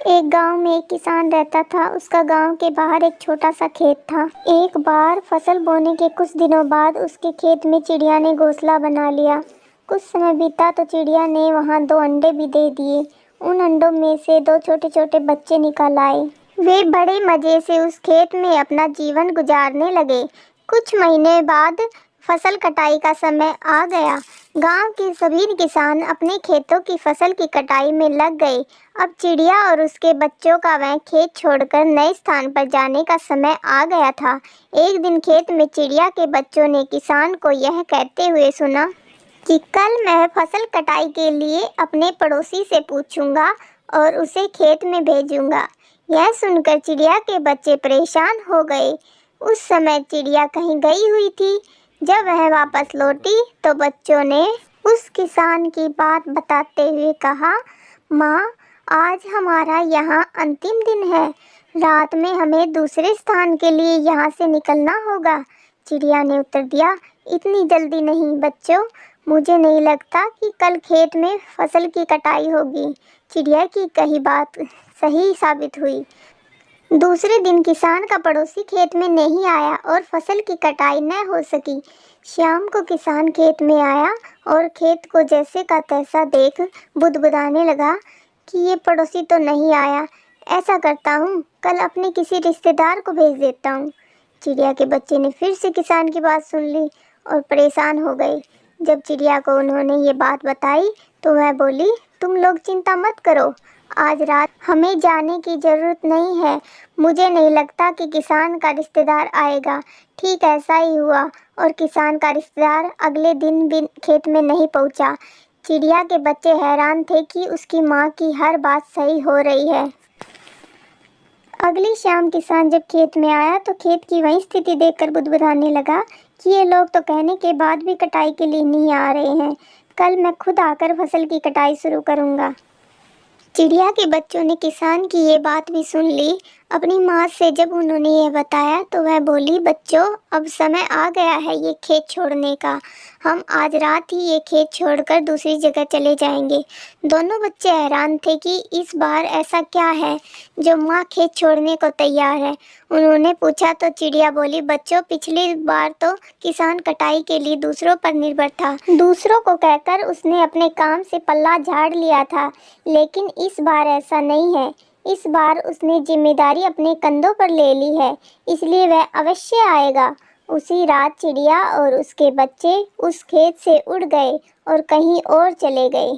एक गांव में एक किसान रहता था। उसका गांव के बाहर एक छोटा सा खेत था। एक बार फसल बोने के कुछ दिनों बाद उसके खेत में चिड़िया ने घोंसला बना लिया। कुछ समय बीता तो चिड़िया ने वहां 2 अंडे भी दे दिए। उन अंडों में से 2 छोटे छोटे बच्चे निकल आए। वे बड़े मजे से उस खेत में अपना जीवन गुजारने लगे। कुछ महीने बाद फसल कटाई का समय आ गया। गांव के सभी किसान अपने खेतों की फसल की कटाई में लग गए। अब चिड़िया और उसके बच्चों का वह खेत छोड़कर नए स्थान पर जाने का समय आ गया था। एक दिन खेत में चिड़िया के बच्चों ने किसान को यह कहते हुए सुना कि कल मैं फसल कटाई के लिए अपने पड़ोसी से पूछूंगा और उसे खेत में भेजूंगा। यह सुनकर चिड़िया के बच्चे परेशान हो गए। उस समय चिड़िया कहीं गई हुई थी। जब वह वापस लौटी तो बच्चों ने उस किसान की बात बताते हुए कहा, माँ, आज हमारा यहाँ अंतिम दिन है। रात में हमें दूसरे स्थान के लिए यहाँ से निकलना होगा। चिड़िया ने उत्तर दिया, इतनी जल्दी नहीं बच्चों, मुझे नहीं लगता कि कल खेत में फसल की कटाई होगी। चिड़िया की कही बात सही साबित हुई। दूसरे दिन किसान का पड़ोसी खेत में नहीं आया और फसल की कटाई न हो सकी। शाम को किसान खेत में आया और खेत को जैसे का तैसा देख बुदबुदाने लगा कि ये पड़ोसी तो नहीं आया। ऐसा करता हूँ, कल अपने किसी रिश्तेदार को भेज देता हूँ। चिड़िया के बच्चे ने फिर से किसान की बात सुन ली और परेशान हो गए। जब चिड़िया को उन्होंने ये बात बताई तो वह बोली, तुम लोग चिंता मत करो, आज रात हमें जाने की ज़रूरत नहीं है। मुझे नहीं लगता कि किसान का रिश्तेदार आएगा। ठीक ऐसा ही हुआ और किसान का रिश्तेदार अगले दिन भी खेत में नहीं पहुंचा। चिड़िया के बच्चे हैरान थे कि उसकी माँ की हर बात सही हो रही है। अगली शाम किसान जब खेत में आया तो खेत की वही स्थिति देखकर बुदबुदाने लगा कि ये लोग तो कहने के बाद भी कटाई के लिए नहीं आ रहे हैं। कल मैं खुद आकर फसल की कटाई शुरू करूँगा। चिड़िया के बच्चों ने किसान की ये बात भी सुन ली। अपनी माँ से जब उन्होंने ये बताया तो वह बोली, बच्चों, अब समय आ गया है ये खेत छोड़ने का। हम आज रात ही ये खेत छोड़कर दूसरी जगह चले जाएंगे। दोनों बच्चे हैरान थे कि इस बार ऐसा क्या है जो माँ खेत छोड़ने को तैयार है। उन्होंने पूछा तो चिड़िया बोली, बच्चों, पिछली बार तो किसान कटाई के लिए दूसरों पर निर्भर था। दूसरों को कहकर उसने अपने काम से पल्ला झाड़ लिया था, लेकिन इस बार ऐसा नहीं है। इस बार उसने जिम्मेदारी अपने कंधों पर ले ली है, इसलिए वह अवश्य आएगा। उसी रात चिड़िया और उसके बच्चे उस खेत से उड़ गए और कहीं और चले गए।